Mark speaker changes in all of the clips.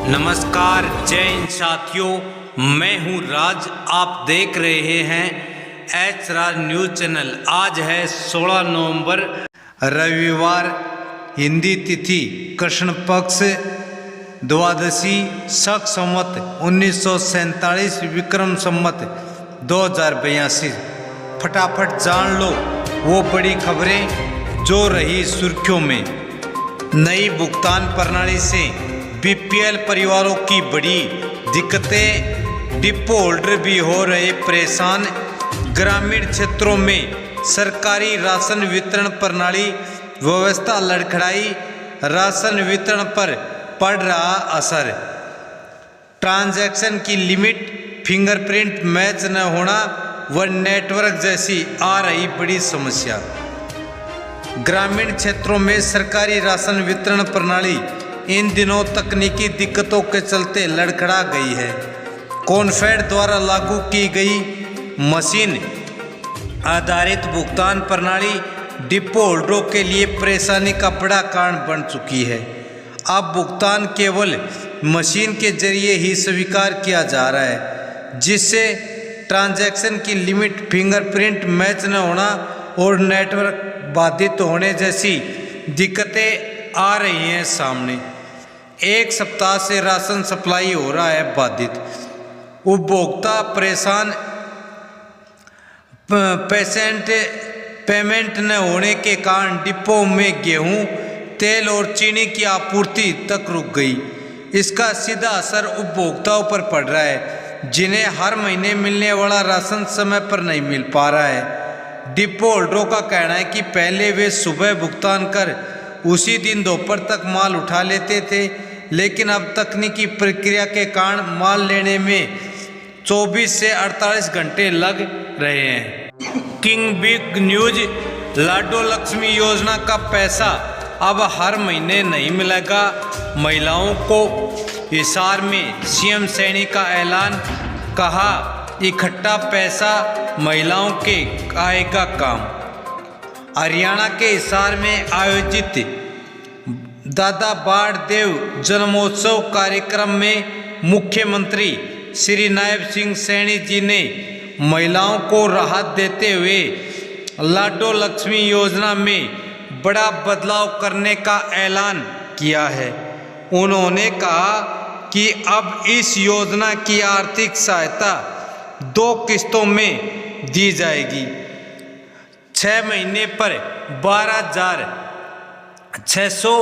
Speaker 1: नमस्कार, जय हिंद साथियों, मैं हूं राज। आप देख रहे हैं एच राज न्यूज़ चैनल। आज है 16 नवंबर रविवार, हिंदी तिथि कृष्ण पक्ष द्वादशी, शक संवत 1947, विक्रम संवत 2082। फटाफट जान लो वो बड़ी खबरें जो रही सुर्खियों में। नई भुगतान प्रणाली से बीपीएल परिवारों की बड़ी दिक्कतें, डिपो होल्डर भी हो रहे परेशान। ग्रामीण क्षेत्रों में सरकारी राशन वितरण प्रणाली व्यवस्था लड़खड़ाई, राशन वितरण पर पड़ रहा असर। ट्रांजैक्शन की लिमिट, फिंगरप्रिंट मैच न होना व नेटवर्क जैसी आ रही बड़ी समस्या। ग्रामीण क्षेत्रों में सरकारी राशन वितरण प्रणाली इन दिनों तकनीकी दिक्कतों के चलते लड़खड़ा गई है। कॉनफेड द्वारा लागू की गई मशीन आधारित भुगतान प्रणाली डिपो होल्डरों के लिए परेशानी का बड़ा कारण बन चुकी है। अब भुगतान केवल मशीन के जरिए ही स्वीकार किया जा रहा है, जिससे ट्रांजैक्शन की लिमिट, फिंगरप्रिंट मैच न होना और नेटवर्क बाधित होने जैसी दिक्कतें आ रही हैं सामने। एक सप्ताह से राशन सप्लाई हो रहा है बाधित, उपभोक्ता परेशान। पेमेंट न होने के कारण डिपो में गेहूं, तेल और चीनी की आपूर्ति तक रुक गई। इसका सीधा असर उपभोक्ताओं पर पड़ रहा है, जिन्हें हर महीने मिलने वाला राशन समय पर नहीं मिल पा रहा है। डिपो होल्डरों का कहना है कि पहले वे सुबह भुगतान कर उसी दिन दोपहर तक माल उठा लेते थे, लेकिन अब तकनीकी प्रक्रिया के कारण माल लेने में 24 से 48 घंटे लग रहे हैं। किंग बिग न्यूज, लाडो लक्ष्मी योजना का पैसा अब हर महीने नहीं मिलेगा। महिलाओं को हिसार में सीएम सैनी का ऐलान, कहा इकट्ठा पैसा महिलाओं के आएगा काम। हरियाणा के हिसार में आयोजित दादा बाढ़देव जन्मोत्सव कार्यक्रम में मुख्यमंत्री श्री नायब सिंह सैनी जी ने महिलाओं को राहत देते हुए लाडो लक्ष्मी योजना में बड़ा बदलाव करने का ऐलान किया है। उन्होंने कहा कि अब इस योजना की आर्थिक सहायता 2 किस्तों में दी जाएगी। 6 महीने पर 12,600,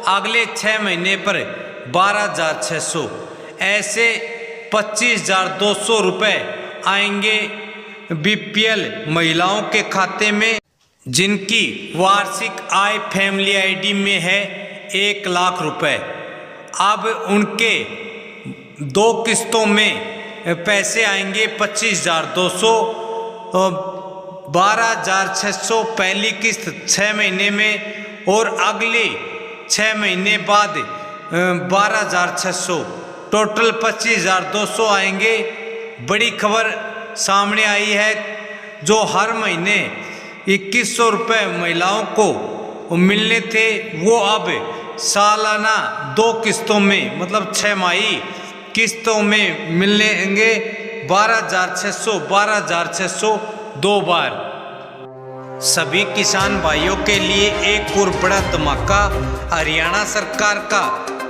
Speaker 1: अगले 6 महीने पर 12,600, ऐसे 25,200 रुपये आएंगे बीपीएल महिलाओं के खाते में, जिनकी वार्षिक आय फैमिली आईडी में है 1 लाख रुपए। अब उनके 2 किस्तों में पैसे आएंगे 25,200, 12,600 पहली किस्त 6 महीने में और अगले 6 महीने बाद 12,600, टोटल 25,200 आएंगे। बड़ी खबर सामने आई है, जो हर महीने 2,100 रुपये महिलाओं को मिलने थे, वो अब सालाना 2 किस्तों में, मतलब 6 माही किस्तों में मिलेंगे 12,600, 12,600 2 बार। सभी किसान भाइयों के लिए एक और बड़ा धमाका। हरियाणा सरकार का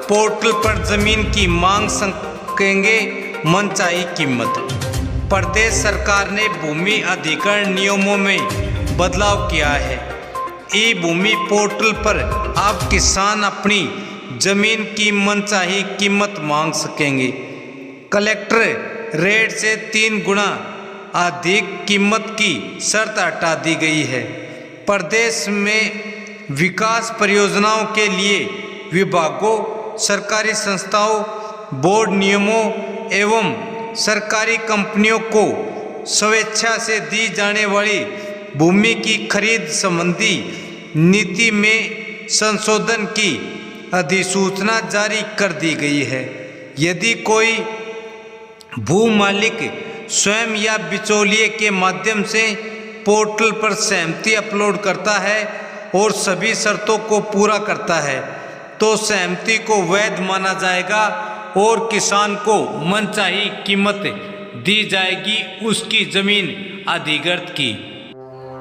Speaker 1: पोर्टल पर जमीन की मांग सकेंगे मनचाही कीमत। प्रदेश सरकार ने भूमि अधिग्रहण नियमों में बदलाव किया है। ई भूमि पोर्टल पर अब किसान अपनी जमीन की मनचाही कीमत मांग सकेंगे। कलेक्टर रेट से 3 गुना अधिक कीमत की शर्त हटा दी गई है। प्रदेश में विकास परियोजनाओं के लिए विभागों, सरकारी संस्थाओं, बोर्ड नियमों एवं सरकारी कंपनियों को स्वेच्छा से दी जाने वाली भूमि की खरीद संबंधी नीति में संशोधन की अधिसूचना जारी कर दी गई है। यदि कोई भू मालिक स्वयं या बिचौलिए के माध्यम से पोर्टल पर सहमति अपलोड करता है और सभी शर्तों को पूरा करता है, तो सहमति को वैध माना जाएगा और किसान को मनचाही कीमत दी जाएगी उसकी जमीन अधिग्रहण की।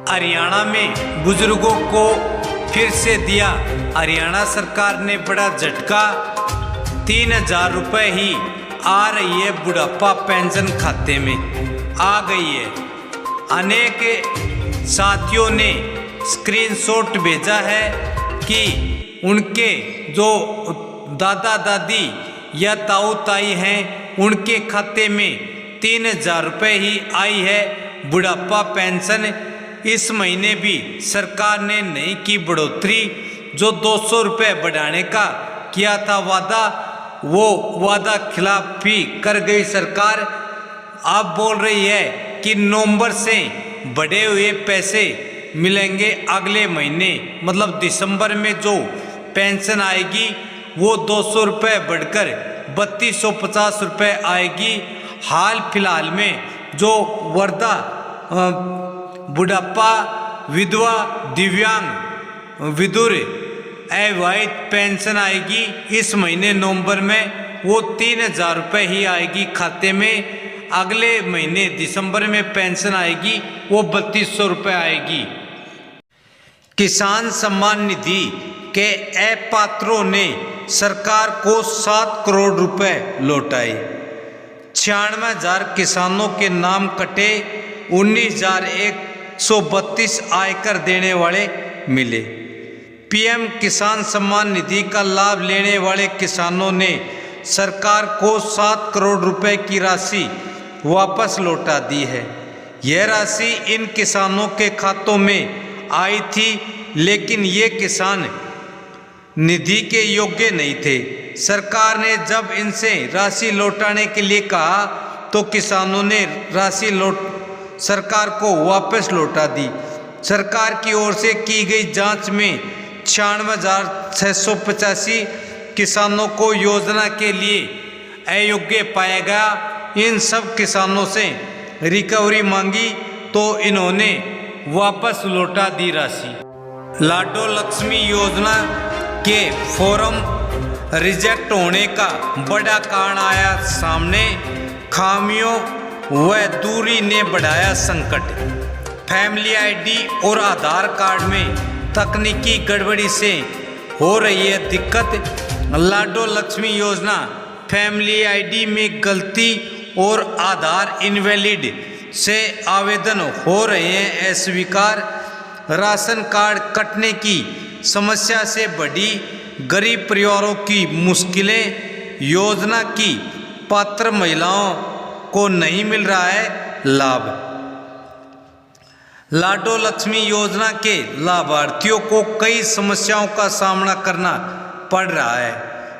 Speaker 1: हरियाणा में बुजुर्गों को फिर से दिया हरियाणा सरकार ने बड़ा झटका। 3000 रुपये ही आ रही है बुढ़ापा पेंशन खाते में, आ गई है। अनेक साथियों ने स्क्रीनशॉट भेजा है कि उनके जो दादा दादी या ताऊ ताई हैं उनके खाते में 3000 रुपये ही आई है बुढ़ापा पेंशन। इस महीने भी सरकार ने नहीं की बढ़ोतरी। जो 200 रुपये बढ़ाने का किया था वादा, वो वादा खिलाफी कर गई सरकार। अब बोल रही है कि नवंबर से बढ़े हुए पैसे मिलेंगे अगले महीने, मतलब दिसंबर में जो पेंशन आएगी वो 200 रुपये बढ़कर 3250 रुपये आएगी। हाल फिलहाल में जो वृद्धा, बुढ़ापा, विधवा, दिव्यांग, विधुर, अविवाहित पेंशन आएगी इस महीने नवंबर में, वो 3000 रुपये ही आएगी खाते में। अगले महीने दिसंबर में पेंशन आएगी वो 3200 रुपये आएगी। किसान सम्मान निधि के अपात्रों ने सरकार को 7 करोड़ रुपए लौटाए। 96,000 किसानों के नाम कटे, 19,132 आयकर देने वाले मिले। पीएम किसान सम्मान निधि का लाभ लेने वाले किसानों ने सरकार को 7 करोड़ रुपए की राशि वापस लौटा दी है। यह राशि इन किसानों के खातों में आई थी, लेकिन ये किसान निधि के योग्य नहीं थे। सरकार ने जब इनसे राशि लौटाने के लिए कहा तो किसानों ने राशि सरकार को वापस लौटा दी। सरकार की ओर से की गई जांच में 96,685 किसानों को योजना के लिए अयोग्य पाया गया। इन सब किसानों से रिकवरी मांगी तो इन्होंने वापस लौटा दी राशि। लाडो लक्ष्मी योजना के फॉर्म रिजेक्ट होने का बड़ा कारण आया सामने। खामियों व दूरी ने बढ़ाया संकट। फैमिली आईडी और आधार कार्ड में तकनीकी गड़बड़ी से हो रही है दिक्कत। लाडो लक्ष्मी योजना फैमिली आईडी में गलती और आधार इनवैलिड से आवेदन हो रहे हैं अस्वीकार। राशन कार्ड कटने की समस्या से बढ़ी गरीब परिवारों की मुश्किलें। योजना की पात्र महिलाओं को नहीं मिल रहा है लाभ। लाडो लक्ष्मी योजना के लाभार्थियों को कई समस्याओं का सामना करना पड़ रहा है,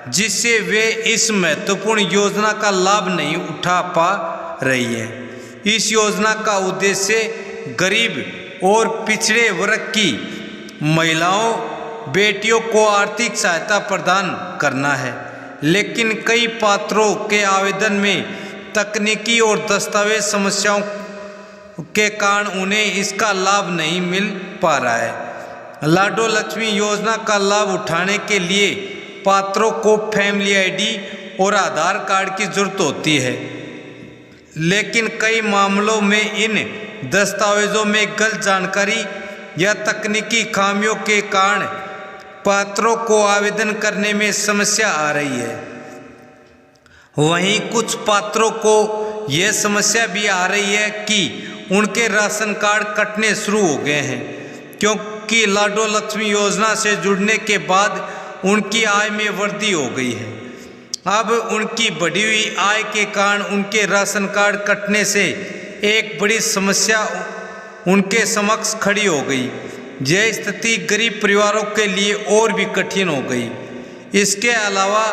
Speaker 1: जिससे वे इस महत्वपूर्ण योजना का लाभ नहीं उठा पा रही है। इस योजना का उद्देश्य गरीब और पिछड़े वर्ग की महिलाओं, बेटियों को आर्थिक सहायता प्रदान करना है, लेकिन कई पात्रों के आवेदन में तकनीकी और दस्तावेज समस्याओं के कारण उन्हें इसका लाभ नहीं मिल पा रहा है। लाडो लक्ष्मी योजना का लाभ उठाने के लिए पात्रों को फैमिली आईडी और आधार कार्ड की जरूरत होती है, लेकिन कई मामलों में इन दस्तावेजों में गलत जानकारी या तकनीकी खामियों के कारण पात्रों को आवेदन करने में समस्या आ रही है। वहीं कुछ पात्रों को यह समस्या भी आ रही है कि उनके राशन कार्ड कटने शुरू हो गए हैं, क्योंकि लाडो लक्ष्मी योजना से जुड़ने के बाद उनकी आय में वृद्धि हो गई है। अब उनकी बढ़ी हुई आय के कारण उनके राशन कार्ड कटने से एक बड़ी समस्या उनके समक्ष खड़ी हो गई। यह स्थिति गरीब परिवारों के लिए और भी कठिन हो गई। इसके अलावा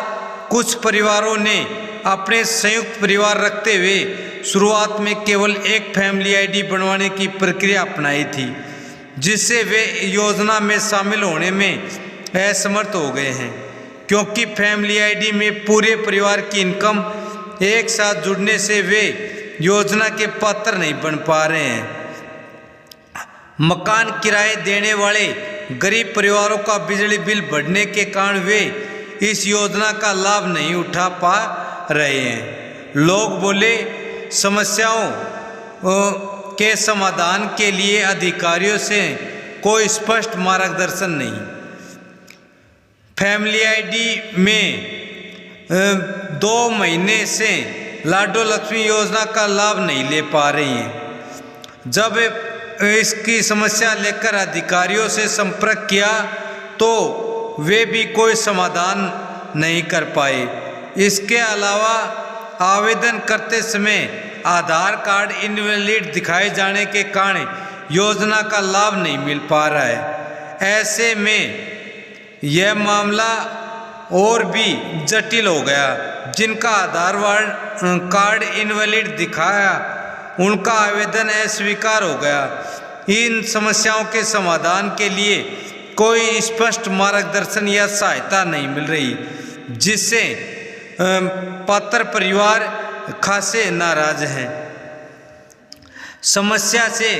Speaker 1: कुछ परिवारों ने अपने संयुक्त परिवार रखते हुए शुरुआत में केवल एक फैमिली आईडी बनवाने की प्रक्रिया अपनाई थी, जिससे वे योजना में शामिल होने में असमर्थ हो गए हैं, क्योंकि फैमिली आईडी में पूरे परिवार की इनकम एक साथ जुड़ने से वे योजना के पात्र नहीं बन पा रहे हैं। मकान किराए देने वाले गरीब परिवारों का बिजली बिल बढ़ने के कारण वे इस योजना का लाभ नहीं उठा पा रहे हैं। लोग बोले समस्याओं के समाधान के लिए अधिकारियों से कोई स्पष्ट मार्गदर्शन नहीं। फैमिली आईडी में 2 महीने से लाडो लक्ष्मी योजना का लाभ नहीं ले पा रही हैं। जब इसकी समस्या लेकर अधिकारियों से संपर्क किया तो वे भी कोई समाधान नहीं कर पाए। इसके अलावा आवेदन करते समय आधार कार्ड इनवैलिड दिखाए जाने के कारण योजना का लाभ नहीं मिल पा रहा है। ऐसे में यह मामला और भी जटिल हो गया। जिनका आधार कार्ड इनवैलिड दिखाया उनका आवेदन अस्वीकार हो गया। इन समस्याओं के समाधान के लिए कोई स्पष्ट मार्गदर्शन या सहायता नहीं मिल रही, जिससे पात्र परिवार खासे नाराज हैं। समस्या से